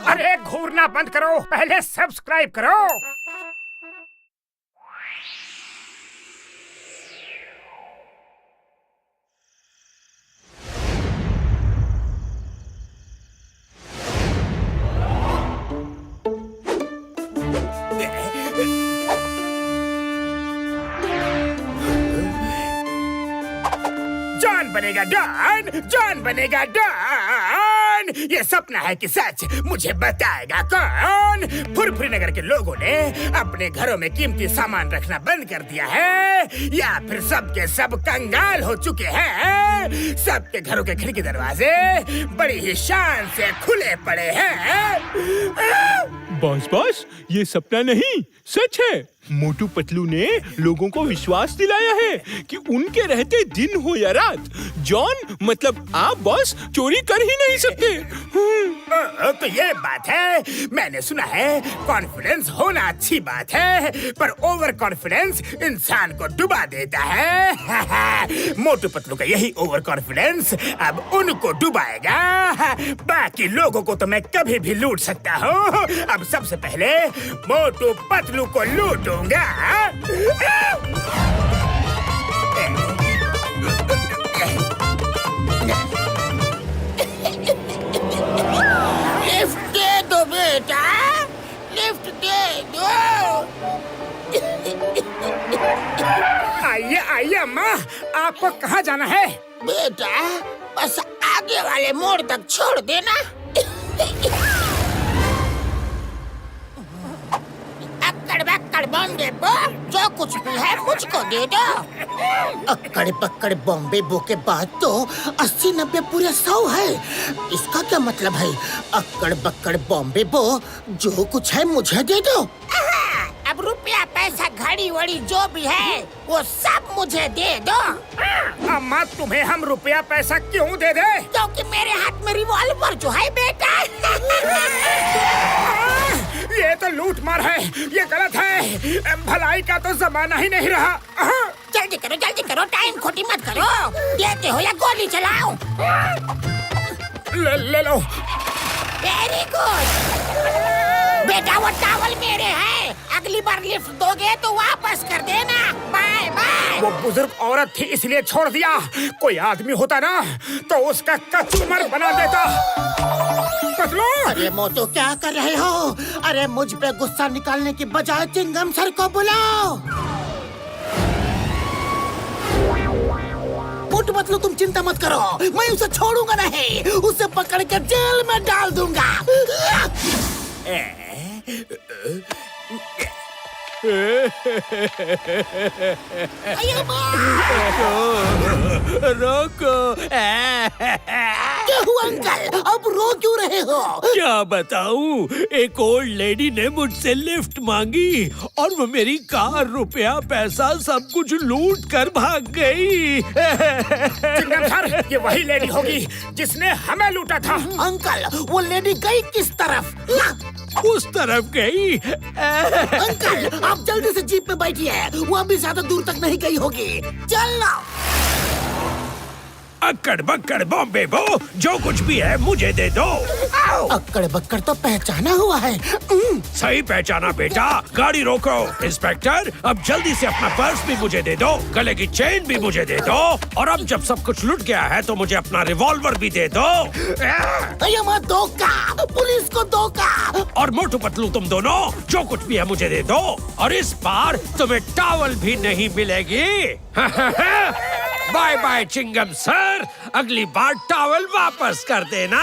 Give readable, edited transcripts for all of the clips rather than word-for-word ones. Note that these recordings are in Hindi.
अरे घूरना बंद करो, पहले सब्सक्राइब करो। जॉन बनेगा डॉन, जॉन बनेगा डॉन। ये सपना है कि सच, मुझे बताएगा कौन? फुरफुरी नगर के लोगों ने अपने घरों में कीमती सामान रखना बंद कर दिया है, या फिर सबके सब कंगाल हो चुके हैं। सबके घरों के खिड़की दरवाजे बड़ी ही शान से खुले पड़े हैं। बॉस, ये सपना नहीं, सच है। मोटू पतलू ने लोगों को विश्वास दिलाया है कि उनके रहते दिन हो या रात, जॉन मतलब आप बॉस चोरी कर ही नहीं सकते। तो ये बात है। मैंने सुना है कॉन्फिडेंस होना अच्छी बात है, पर ओवर कॉन्फिडेंस इंसान को डुबा देता है। मोटू पतलू का यही ओवर कॉन्फिडेंस अब उनको डुबाएगा। बाकी लोगों को तो मैं कभी भी लूट सकता हूँ। अब सबसे पहले मोटू पतलू को लूटूंगा। लिफ्ट दे दो बेटा, लिफ्ट दे दो। आइए आइए अम्मा, आपको कहाँ जाना है? बेटा बस आगे वाले मोड़ तक छोड़ देना। अक्कड़ बक्कड़ बॉम्बे बो, जो कुछ भी है मुझको दे दो। अक्कड़ बक्कड़ बॉम्बे बो के बाद तो 80-90 पूरे 100 है। इसका क्या मतलब है? अक्कड़ बक्कड़ बॉम्बे बो, जो कुछ है मुझे दे दो। अब रुपया पैसा घड़ी वड़ी जो भी है वो सब मुझे दे दो। अम्मा तुम्हें हम रुपया पैसा क्यों दे दे? क्योंकि मेरे हाथ में रिवॉल्वर जो है बेटा। ये तो लूट मार है, ये गलत है। भलाई का तो जमाना ही नहीं रहा। जल्दी करो, टाइम खोटी मत करो। लेते हो या गोली चलाओ? ले लो। वेरी गुड बेटा, वो टॉवल मेरे हैं। अगली बार लिफ्ट दोगे तो वापस कर देना। Bye bye. वो बुजुर्ग औरत थी इसलिए छोड़ दिया। कोई आदमी होता ना तो उसका कचूमर बना देता। पतलू! अरे मोटू क्या कर रहे हो? अरे मुझ पे गुस्सा निकालने की बजाय चिंगम सर को बुलाओ। मोटू पतलू तुम चिंता मत करो, मैं उसे छोड़ूंगा नहीं। उसे पकड़ के जेल में डाल दूंगा। रोको। क्या हुआ अंकल, अब रो क्यों रहे हो? क्या बताऊं, एक ओल्ड लेडी ने मुझसे लिफ्ट मांगी और वो मेरी कार, रुपया पैसा सब कुछ लूट कर भाग गई। चिंगम सर, ये वही लेडी होगी जिसने हमें लूटा था। अंकल वो लेडी गई किस तरफ? उस तरफ गई। अंकल आप जल्दी से जीप में बैठिए, वो अभी ज्यादा दूर तक नहीं गई होगी। चलो। अक्कड़ बक्कड़ बॉम्बे बो, जो कुछ भी है मुझे दे दो। अक्कड़ बक्कड़ तो पहचाना हुआ है। सही पहचाना बेटा। गाड़ी रोको। इंस्पेक्टर, अब जल्दी से अपना पर्स भी मुझे दे दो, गले की चेन भी मुझे दे दो, और अब जब सब कुछ लुट गया है तो मुझे अपना रिवॉल्वर भी दे दो। धोखा, पुलिस को धोखा। और मोटू पतलू तुम दोनों जो कुछ भी है मुझे दे दो, और इस बार तुम्हें टॉवल भी नहीं मिलेगी। बाय बाय चिंगम सर, अगली बार टॉवल वापस कर देना।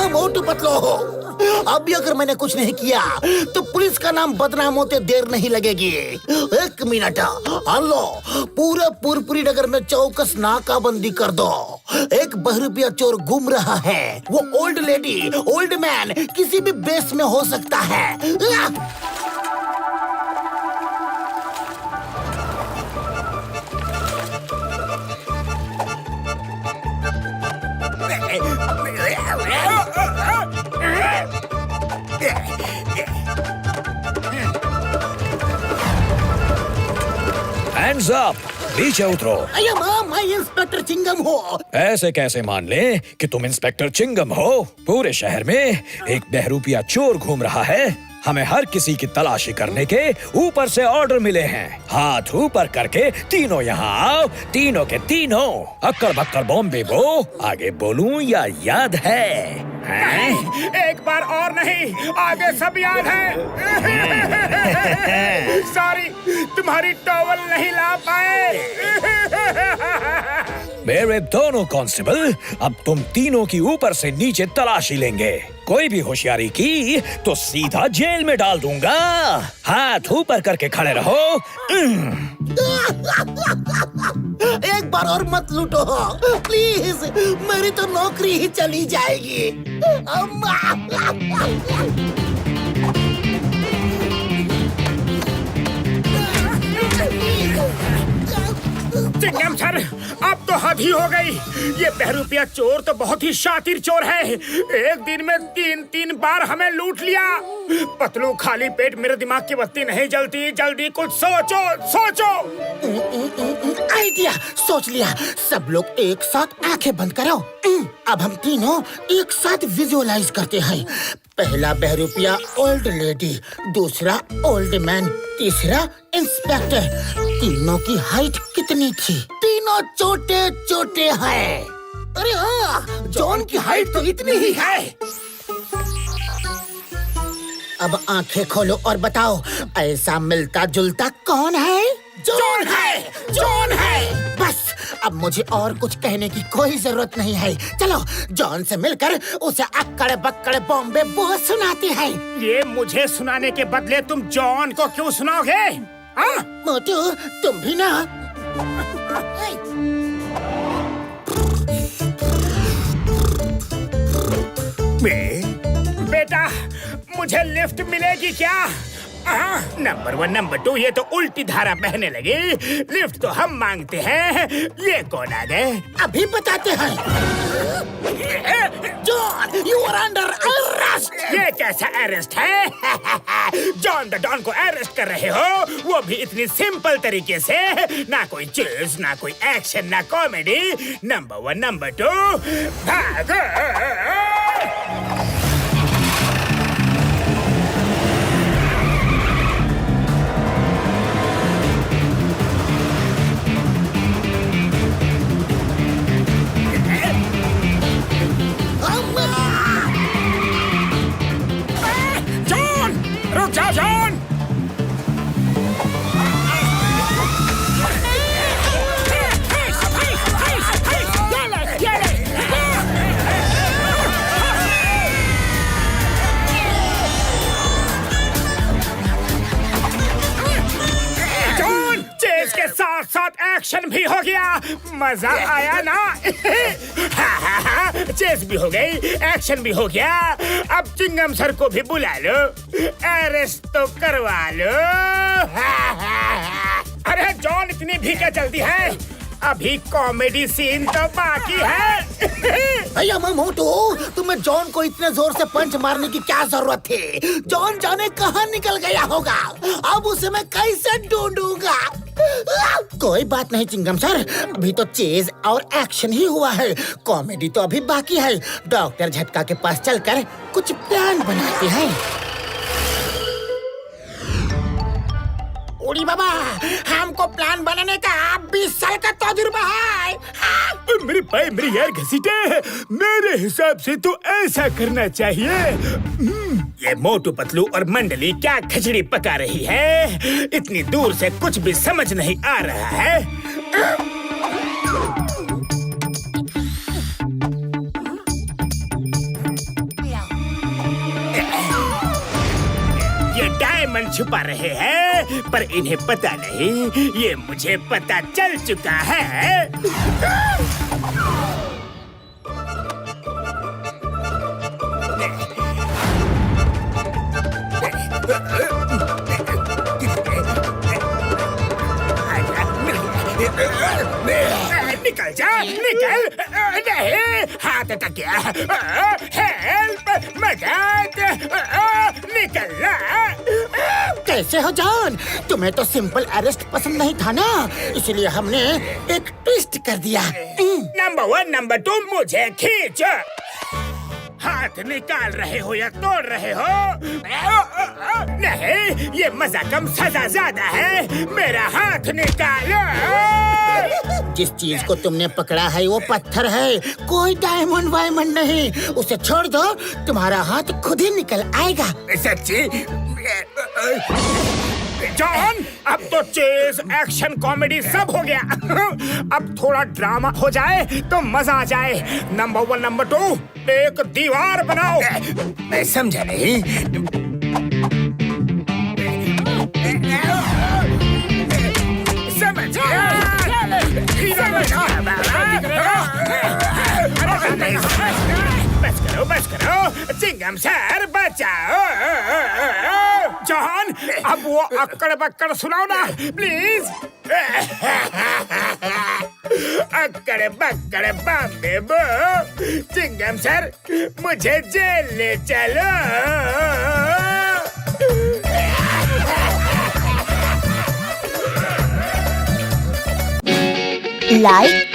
मोटू पतलू, अभी अगर मैंने कुछ नहीं किया तो पुलिस का नाम बदनाम होते देर नहीं लगेगी। 1 मिनट, हेलो, पूरे पुरपुरी नगर में चौकस नाकाबंदी कर दो। एक बहरूपिया चोर घूम रहा है। वो ओल्ड लेडी, ओल्ड मैन किसी भी बेस में हो सकता है। हैंड्स अप, नीचे उतरो। अरे माँ, मैं इंस्पेक्टर चिंगम हूँ। ऐसे कैसे मान ले कि तुम इंस्पेक्टर चिंगम हो? पूरे शहर में एक बहरूपिया चोर घूम रहा है। हमें हर किसी की तलाशी करने के ऊपर से ऑर्डर मिले हैं। हाथ ऊपर करके तीनों यहाँ आओ, तीनों के तीनों। अक्कर बक्कर बॉम्बे बो, आगे बोलूं या याद है? एक बार और नहीं, आगे सब याद है। सॉरी, तुम्हारी टॉवल नहीं ला पाए। मेरे दोनों कांस्टेबल, अब तुम तीनों की ऊपर से नीचे तलाशी लेंगे। कोई भी होशियारी की तो सीधा जेल में डाल दूंगा। हाथ ऊपर करके खड़े रहो। एक बार और मत लूटो प्लीज, मेरी तो नौकरी ही चली जाएगी। चिंगम सर, अब तो हद ही हो गई। ये बहरूपिया चोर तो बहुत ही शातिर चोर है। एक दिन में 3 बार हमें लूट लिया। पतलू, खाली पेट मेरे दिमाग की बत्ती नहीं जलती। जल्दी कुछ सोचो, सोचो। आइडिया सोच लिया। सब लोग एक साथ आंखें बंद करो। अब हम तीनों एक साथ विजुअलाइज करते हैं। पहला बहरूपिया ओल्ड लेडी, दूसरा ओल्ड मैन, तीसरा इंस्पेक्टर। तीनों की हाइट कितनी थी? तीनों छोटे छोटे हैं। अरे हाँ, जॉन की हाइट तो इतनी ही है। अब आंखें खोलो और बताओ, ऐसा मिलता जुलता कौन है? जॉन है, जॉन है। बस, अब मुझे और कुछ कहने की कोई जरूरत नहीं है। चलो जॉन से मिलकर उसे अक्कड़ बक्कड़ बॉम्बे बो सुनाते हैं। ये मुझे सुनाने के बदले तुम जॉन को क्यों सुनाओगे? हाँ? मोटू, तुम भी ना। बेटा, मुझे लिफ्ट मिलेगी क्या? नंबर 1, नंबर 2, ये तो उल्टी धारा बहने लगी। लिफ्ट तो हम मांगते हैं। ये कौन आ गए? अभी बताते हैं। John, you are under arrest. ये कैसा अरेस्ट है? जॉन द डॉन को अरेस्ट कर रहे हो, वो भी इतनी सिंपल तरीके से। ना कोई चेस, ना कोई एक्शन, ना कॉमेडी। नंबर 1, नंबर 2, भागो। जॉन! चेस के साथ साथ एक्शन भी हो गया। मजा आया ना? चेस भी हो गई, एक्शन भी हो गया। अब चिंगम सर को भी बुला लो, अरेस्ट तो करवा लो। अरे जॉन, इतनी भी क्या जल्दी है? अभी कॉमेडी सीन तो बाकी है। भैया मोटू, तुम्हें जॉन को इतने जोर से पंच मारने की क्या जरूरत थी? जॉन जाने कहाँ निकल गया होगा। अब उसे मैं कैसे ढूंढूंगा? कोई बात नहीं चिंगम सर, अभी तो चेज और एक्शन ही हुआ है। कॉमेडी तो अभी बाकी है। डॉक्टर झटका के पास चलकर कुछ प्लान बनाते हैं। उड़ी बाबा, हमको प्लान बनाने का 20 साल का तजुर्बा है। मेरे भाई, मेरी यार घसीटे, मेरे हिसाब से तो ऐसा करना चाहिए। ये मोटू पतलू और मंडली क्या खिचड़ी पका रही है? इतनी दूर से कुछ भी समझ नहीं आ रहा है। ये डायमंड छुपा रहे हैं, पर इन्हें पता नहीं। ये मुझे पता चल चुका है। निकल जा, निकल। नहीं, हाथ तक गया। हेल्प, मदद, निकलना। कैसे हो जॉन? तुम्हें तो सिंपल अरेस्ट पसंद नहीं था ना, इसलिए हमने एक ट्विस्ट कर दिया। नंबर 1, नंबर 2, मुझे खींचो। हाथ निकाल रहे हो या तोड़ रहे हो? नहीं, ये मजा कम सजा ज्यादा है। मेरा हाथ निकालो। जिस चीज को तुमने पकड़ा है वो पत्थर है, कोई डायमंड वायमंड नहीं। उसे छोड़ दो, तुम्हारा हाथ खुद ही निकल आएगा। सच्ची? जॉन, अब तो चेज, एक्शन, कॉमेडी सब हो गया। अब थोड़ा ड्रामा हो जाए तो मजा आ जाए। नंबर 1, नंबर 2, एक दीवार बनाओ। मैं समझा नहीं। समझ गया। बस करो, चिंगम सर बचाओ। जॉन, अब वो अक्कड़ बक्कड़ सुनाओ ना प्लीज। अक्कड़ बक्कड़ बम्बे बो। चिंगम सर, मुझे जेल ले चलो। लाइक